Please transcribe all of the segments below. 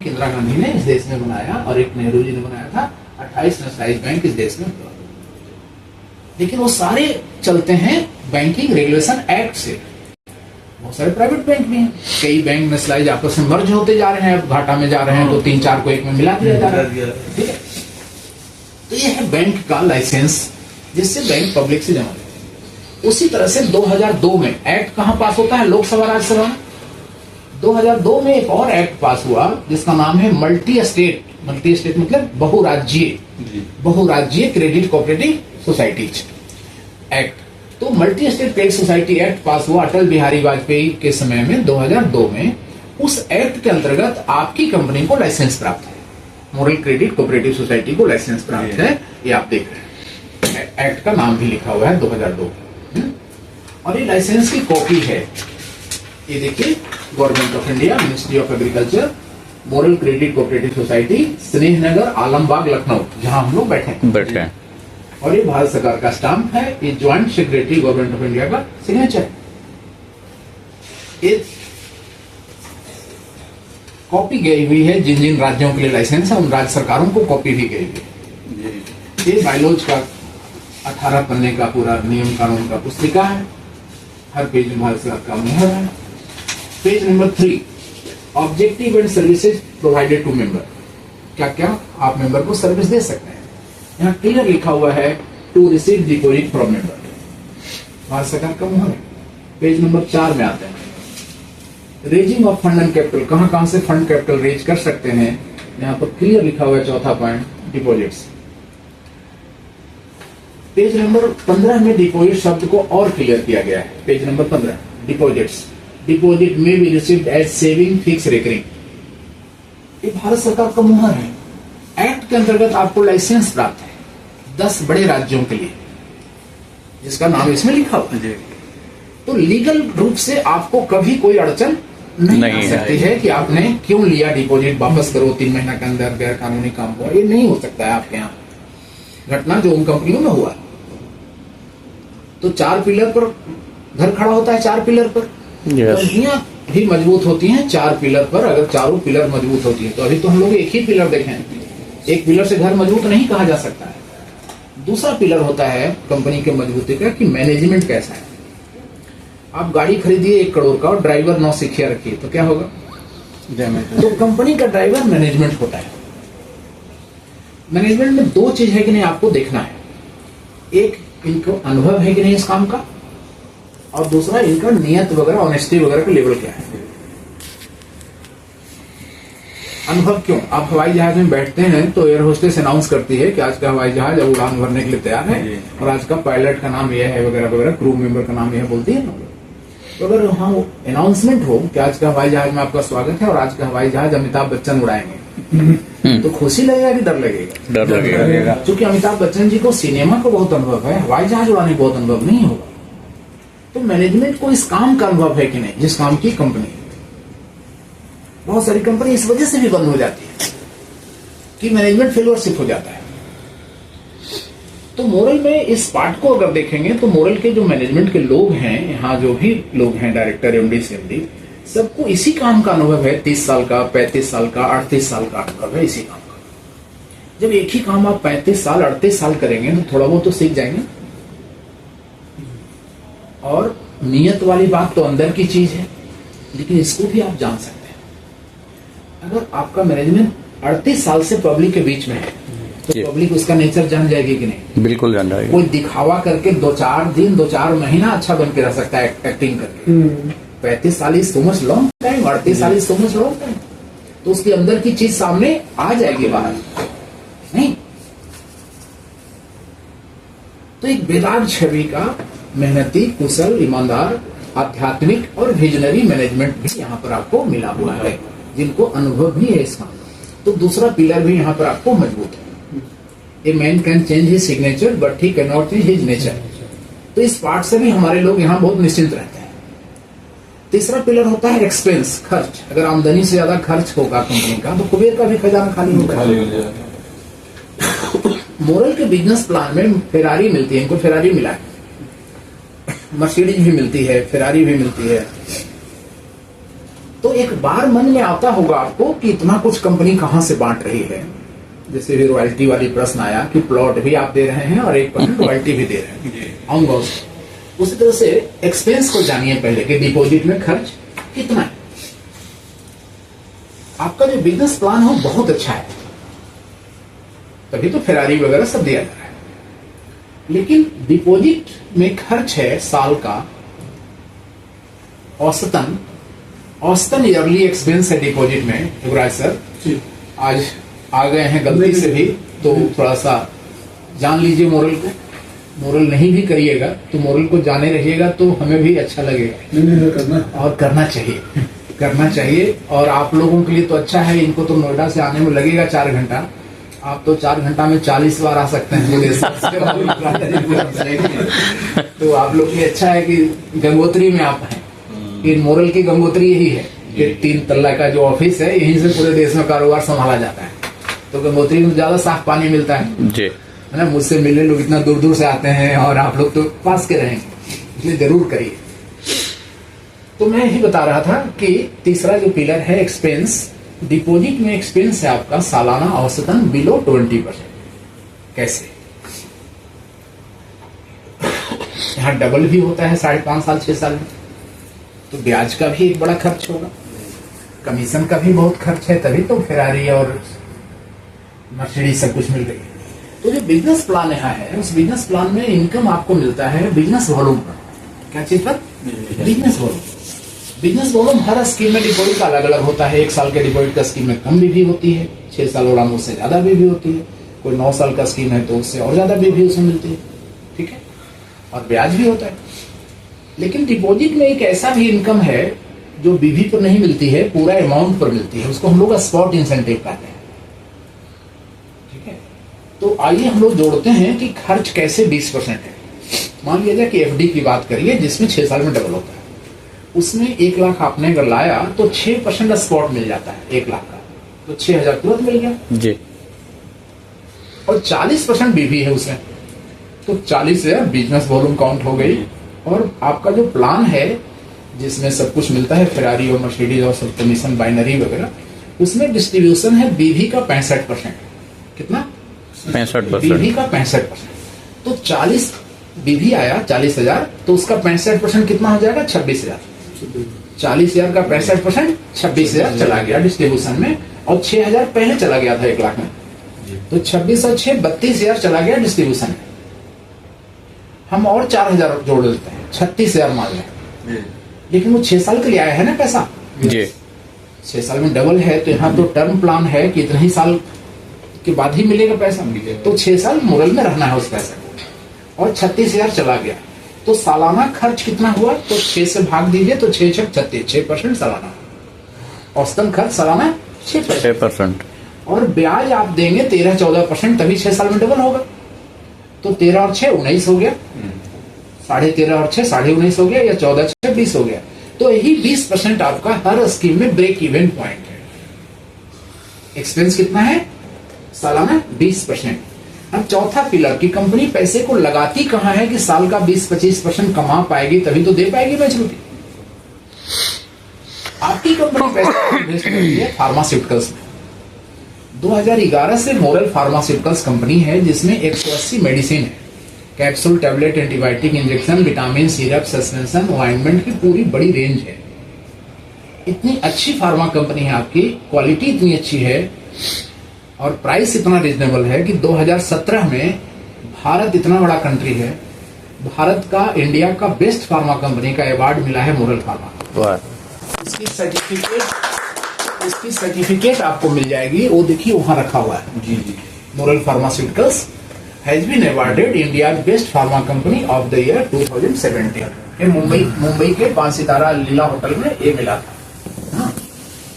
इंदिरा गांधी ने इस देश में बनाया और एक नेहरू जी ने बनाया था 28 नेशनलाइज बैंक इस देश में। लेकिन वो सारे चलते हैं बैंकिंग रेगुलेशन एक्ट से। बहुत सारे प्राइवेट बैंक भी हैं, कई बैंक नेशनलाइज आपस में मर्ज होते जा रहे हैं, घाटा में जा रहे हैं, तो 3-4 को एक में मिला दिया जा रहा है। ठीक है, तो ये है बैंक का लाइसेंस जिससे बैंक पब्लिक से जमा लेते हैं। उसी तरह से 2002 में एक्ट कहां पास होता है? लोकसभा राज्यसभा में। 2002 में एक और एक्ट पास हुआ जिसका नाम है मल्टी स्टेट मतलब बहुराज्यीय क्रेडिट कोऑपरेटिव सोसाइटीज एक्ट। तो multi state credit society act पास हुआ अटल बिहारी वाजपेयी के समय में 2002 में। उस एक्ट के अंतर्गत आपकी कंपनी को लाइसेंस प्राप्त है, मॉडल क्रेडिट कोऑपरेटिव सोसाइटी को लाइसेंस प्राप्त है। ये आप देख रहे हैं, एक्ट का नाम भी लिखा हुआ है 2002। और ये लाइसेंस की कॉपी है, ये देखिए, government of India, ministry of agriculture, model credit cooperative society, Snehnagar, Alambagh, Lucknow, जहां हम लोग बैठे हैं। और ये भारत सरकार का स्टाम्प है, ये joint secretary government of India का सिग्नेचर। ये कॉपी गई हुई है जिन जिन राज्यों के लिए लाइसेंस है, उन राज्य सरकारों को कॉपी भी गई हुई है। ये बायलॉज का 18 पन्ने का पूरा नियम कानून का पुस्तिका है, हर पेज में भारत सरकार का मुहर है। Page number 3, objective and services provided to member. क्या क्या आप मेंबर को सर्विस दे सकते हैं, यहाँ क्लियर लिखा हुआ है, to receive deposit from member, Bharat सरकार का मुहर है। पेज नंबर 4 में आते हैं, raising of fund and capital, कहां से फंड कैपिटल रेज कर सकते हैं, यहाँ पर क्लियर लिखा हुआ है, चौथा पॉइंट, डिपॉजिट्स। पेज नंबर 15 में डिपॉजिट शब्द को और क्लियर किया गया है। पेज नंबर 15, डिपॉजिट्स, डिपॉजिट में be received as saving fix recurring, ये भारत सरकार का मुहर है। एक्ट के अंतर्गत आपको लाइसेंस प्राप्त है 10 बड़े राज्यों के लिए, जिसका नाम इसमें लिखा हुआ है। तो लीगल रूप से आपको कभी कोई अड़चन नहीं आ सकती है कि आपने क्यों लिया डिपॉजिट, वापस करो 3 महीना के अंदर, गैर कानूनी काम हुआ, ये नहीं हो सकता है आपके यहाँ। घटना जो उन कंपनियों में हुआ, तो 4 पिलर पर घर खड़ा होता है, 4 पिलर पर कंपनियां भी मजबूत होती हैं 4 पिलर पर। अगर चारों पिलर मजबूत होती है, तो अभी तो हम लोग एक ही पिलर देखें, एक पिलर से घर मजबूत नहीं कहा जा सकता है। दूसरा पिलर होता है कंपनी के मजबूती का कि मैनेजमेंट कैसा है। आप गाड़ी खरीदिए 1 करोड़ का और ड्राइवर नौसिखिया रखिए, तो क्या होगा? तो कंपनी का ड्राइवर मैनेजमेंट होता है। मैनेजमेंट में 2 चीज है कि नहीं, आपको देखना है, एक इनको अनुभव है कि नहीं इस काम का, और दूसरा इनका नियत वगैरह, ऑनेस्टी वगैरह का लेवल क्या है। अनुभव क्यों? आप हवाई जहाज में बैठते हैं तो एयर होस्टेस अनाउंस करती है कि आज का हवाई जहाज अब उड़ान भरने के लिए तैयार है, और आज का पायलट का नाम यह है वगैरह वगैरह, क्रू मेंबर का नाम यह बोलती है ना। तो अगर वहां अनाउंसमेंट हो कि आज का हवाई जहाज में आपका स्वागत है और आज का हवाई जहाज अमिताभ बच्चन उड़ाएंगे, तो खुशी लगेगा कि डर लगेगा? डर लगेगा, क्योंकि अमिताभ बच्चन जी को सिनेमा का बहुत अनुभव है, हवाई जहाज उड़ाने का बहुत अनुभव नहीं होगा। तो मैनेजमेंट को इस काम का अनुभव है कि नहीं, जिस काम की कंपनी। बहुत सारी कंपनी इस वजह से भी बंद हो जाती है कि मैनेजमेंट फेलोशिप हो जाता है। तो मोरल में इस पार्ट को अगर देखेंगे तो मोरल के जो मैनेजमेंट के लोग हैं, यहाँ जो भी लोग हैं, डायरेक्टर, एमडी, सीएमडी, सबको इसी काम का अनुभव है। 30 साल का, 35 साल का, 38 साल का अनुभव है इसी काम का। जब एक ही काम आप 35 साल, 38 साल करेंगे तो थोड़ा बहुत तो सीख जाएंगे। और नियत वाली बात तो अंदर की चीज है, लेकिन इसको भी आप जान सकते हैं। अगर आपका मैनेजमेंट 38 साल से पब्लिक के बीच में है, तो पब्लिक उसका नेचर जान जाएगी कि नहीं? बिल्कुल जान जाएगी। कोई दिखावा करके 2-4 दिन, 2-4 महीना अच्छा बन के रह सकता है एक्टिंग करके। 35 साल is so much long time, 38 साल is so much long time. तो उसके अंदर की चीज सामने आ जाएगी बाहर, नहीं? तो एक बेदाग छवि का मेहनती, कुशल, ईमानदार, आध्यात्मिक और विजनरी मैनेजमेंट भी यहाँ पर आपको मिला हुआ है, जिनको अनुभव भी है इसका। तो दूसरा पिलर भी यहाँ पर आपको मजबूत है। A man can change his signature but he can not change his nature. तो इस पार्ट से भी हमारे लोग यहाँ बहुत निश्चिंत रहते हैं। तीसरा पिलर होता है एक्सपेंस, खर्च। अगर आमदनी से ज्यादा खर्च होगा कंपनी का, तो कुबेर का भी खजाना खाली होगा। मोरल के बिजनेस प्लान में फेरारी मिलती है, इनको फेरारी मिला है, मर्सिडीज भी मिलती है, फेरारी भी मिलती है। तो एक बार मन में आता होगा आपको कि इतना कुछ कंपनी कहां से बांट रही है। जैसे भी रॉयल्टी वाली प्रश्न आया कि प्लॉट भी आप दे रहे हैं और 1% रॉयल्टी भी दे रहे हैं, उसी तरह से एक्सपेंस को जानिए पहले कि डिपॉजिट में खर्च कितना है। आपका जो बिजनेस प्लान हो बहुत अच्छा है, तभी तो फेरारी वगैरह सब दिया जा रहा है। लेकिन डिपॉजिट में खर्च है साल का औसतन ईयरली एक्सपेंस है डिपॉजिट में। युवराज सर आज आ गए हैं गलती से भी, तो थोड़ा सा जान लीजिए मोरल को। मोरल नहीं भी करिएगा तो मोरल को जाने रहिएगा तो हमें भी अच्छा लगेगा। नहीं, और करना चाहिए। और आप लोगों के लिए तो अच्छा है, इनको तो नोएडा से आने में लगेगा 4 घंटा, आप तो 4 घंटा में 40 बार आ सकते हैं पूरे तो आप लोग के लिए अच्छा है कि गंगोत्री में आप हैं। ये मोरल की गंगोत्री यही है कि 3 तल्ला का जो ऑफिस है यहीं से पूरे देश में कारोबार संभाला जाता है। तो गंगोत्री में ज्यादा साफ पानी मिलता है जी, है ना। मुझसे मिलने लोग इतना दूर दूर से आते हैं और आप लोग तो पास के रहेंगे, इसलिए जरूर करिए। तो मैं यही बता रहा था कि तीसरा जो पिलर है एक्सपेंस, डिपॉजिट में एक्सपेंस है आपका सालाना औसतन बिलो 20%। कैसे? यहाँ डबल भी होता है 5.5 साल 6 साल में, तो ब्याज का भी एक बड़ा खर्च होगा, कमीशन का भी बहुत खर्च है, तभी तो फेरारी और मर्सिडीज सब कुछ मिल रही है। तो जो बिजनेस प्लान यहाँ है, उस बिजनेस प्लान में इनकम आपको मिलता है बिजनेस वॉल्यूम पर। क्या चीज पर? Business volume. बिजनेस वॉल्यूम हर स्कीम में डिपॉजिट का अलग अलग होता है। 1 साल के डिपॉजिट का स्कीम में कम भी होती है, 6 साल वाला में उससे ज्यादा भी होती है, कोई 9 साल का स्कीम है तो उससे और ज्यादा भी उसमें मिलती है, ठीक है। और ब्याज भी होता है। लेकिन डिपॉजिट में एक ऐसा भी इनकम है जो बीवी पर नहीं मिलती है, पूरा अमाउंट पर मिलती है, उसको हम लोग स्पॉट इंसेंटिव कहते हैं, ठीक है। तो आइए हम लोग जोड़ते हैं कि खर्च कैसे 20% है। मान लिया जाए कि एफडी की बात करिए जिसमें 6 साल में डबल होता है, उसमें 1 लाख आपने अगर लाया तो 6% स्पॉट मिल जाता है 1 लाख का, तो 6,000 तुरंत मिल गया जी। और 40% बीवी है उसमें, तो 40,000 बिजनेस वॉल्यूम काउंट हो गई। और आपका जो प्लान है जिसमें सब कुछ मिलता है, फेरारी और मर्सिडीज और सब कमीशन बाइनरी वगैरह, उसमें डिस्ट्रीब्यूशन है बीवी का 65%। कितना? 65%। बीवी का 65%। तो 40 बीवी आया 40,000, तो उसका 65% कितना हो जाएगा? 26,000। 40,000 का 65% 26,000 चला गया डिस्ट्रीब्यूशन में, और 6,000 पहले चला गया था 1 लाख में, तो 26 और 6 32,000 चला गया डिस्ट्रीब्यूशन में। हम और 4,000 जोड़ देते हैं, 36,000 मान लें। लेकिन वो 6 साल के लिए आया है ना पैसा जी, 6 साल में डबल है, तो यहाँ तो टर्म प्लान है कि इतने ही साल के बाद ही मिलेगा पैसा, तो 6 साल मोरल में रहना है उस पैसे को। और 36,000 चला गया, तो सालाना खर्च कितना हुआ? तो 6 से भाग दीजिए, तो 6 6 36, 6% सालाना। औसतन खर्च सालाना 6%। और ब्याज आप देंगे 13-14%, तभी 6 साल में डबल होगा। तो 13 और 6 19 हो गया, 13.5 और 6 19.5 हो गया, या 14 6 20 हो गया। तो यही 20% आपका हर स्कीम में ब्रेक इवन पॉइंट है। एक्सपेंस कितना है? सालाना 20%। अब चौथा पिलर की कंपनी पैसे को लगाती कहां है कि साल का 20-25% कमा पाएगी, तभी तो दे पाएगी मैच्योरिटी। आपकी कंपनी पैसे इन्वेस्ट करती है फार्मास्यूटिकल्स में। 2011 से मोरल फार्मास्यूटिकल्स कंपनी है जिसमें 180 मेडिसिन है, capsule, tablet, antibiotic, injection, vitamin, syrup, suspension, ointment की पूरी बड़ी रेंज है। इतनी अच्छी फार्मा कंपनी है आपकी, क्वालिटी इतनी अच्छी है और प्राइस इतना रिजनेबल है कि 2017 में भारत इतना बड़ा कंट्री है, भारत का, इंडिया का बेस्ट फार्मा कंपनी का अवार्ड मिला है मोरल फार्मा। इसकी सर्टिफिकेट आपको मिल जाएगी, वो देखिए वहां रखा हुआ है जी जी। Moral Pharmaceuticals has been awarded India best pharma company of the year 2017। ये मुंबई के 5 सितारा लीला होटल में ये मिला था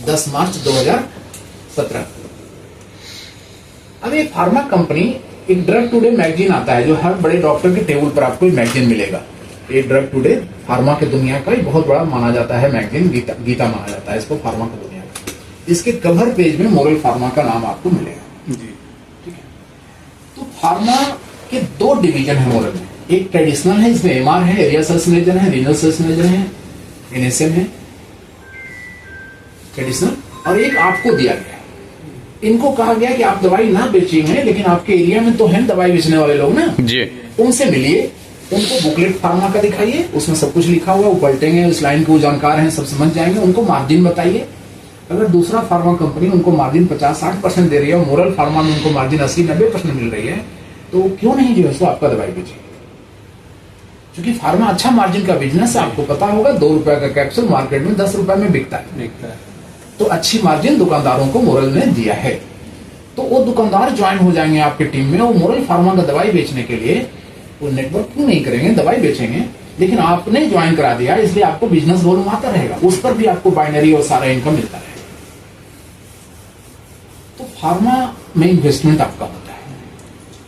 10 मार्च 2017। अब ये फार्मा कंपनी, एक ड्रग टुडे मैगजीन आता है जो हर बड़े डॉक्टर के टेबल पर आपको मैगजीन मिलेगा। ये ड्रग टुडे फार्मा के दुनिया का बहुत बड़ा माना जाता है मैगजीन, गीता माना जाता है इसको फार्मा की दुनिया का। इसके कवर पेज में मोरल फार्मा का नाम आपको मिलेगा जी, ठीक है। तो फार्मा के 2 डिवीजन है मोरल में, एक ट्रेडिशनल है, इसमें एमआर है, एरिया सेल्स मैनेजर है, रीजनल सेल्स मैनेजर है, एनएसएम है। एडिशनल, और एक आपको दिया गया। इनको कहा गया कि आप दवाई ना बेचिए, लेकिन आपके एरिया में तो हैं दवाई बेचने वाले लोग ना जी, उनसे मिलिए, उनको बुकलेट फार्मा का दिखाइए, उसमें सब कुछ लिखा हुआ है, वो पलटेंगे, उस लाइन को जानकार हैं, सब समझ जाएंगे। उनको मार्जिन बताइए। अगर दूसरा फार्मा कंपनी उनको मार्जिन 50-60% दे रही है और मोरल फार्मा में उनको मार्जिन 80-90% मिल रही है, तो क्यों नहीं जो है सो आपका दवाई बेचे? क्योंकि फार्मा अच्छा मार्जिन का बिजनेस है, आपको पता होगा। 2 रुपए का कैप्सूल मार्केट में 10 रुपए में बिकता है, तो अच्छी मार्जिन दुकानदारों को मोरल ने दिया है। तो वो दुकानदार ज्वाइन हो जाएंगे आपकी टीम में, वो मोरल फार्मा का दवाई बेचने के लिए वो नेटवर्किंग नहीं करेंगे, दवाई बेचेंगे, लेकिन आपने ज्वाइन करा दिया, इसलिए आपको बिजनेस वॉल्यूम आता रहेगा, उस पर भी आपको बाइनरी और सारा इनकम मिलता रहेगा। तो फार्मा में इन्वेस्टमेंट आपका होता है,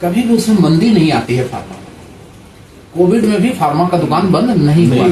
कभी भी उसमें मंदी नहीं आती है फार्मा में। कोविड में भी फार्मा का दुकान बंद नहीं हुआ।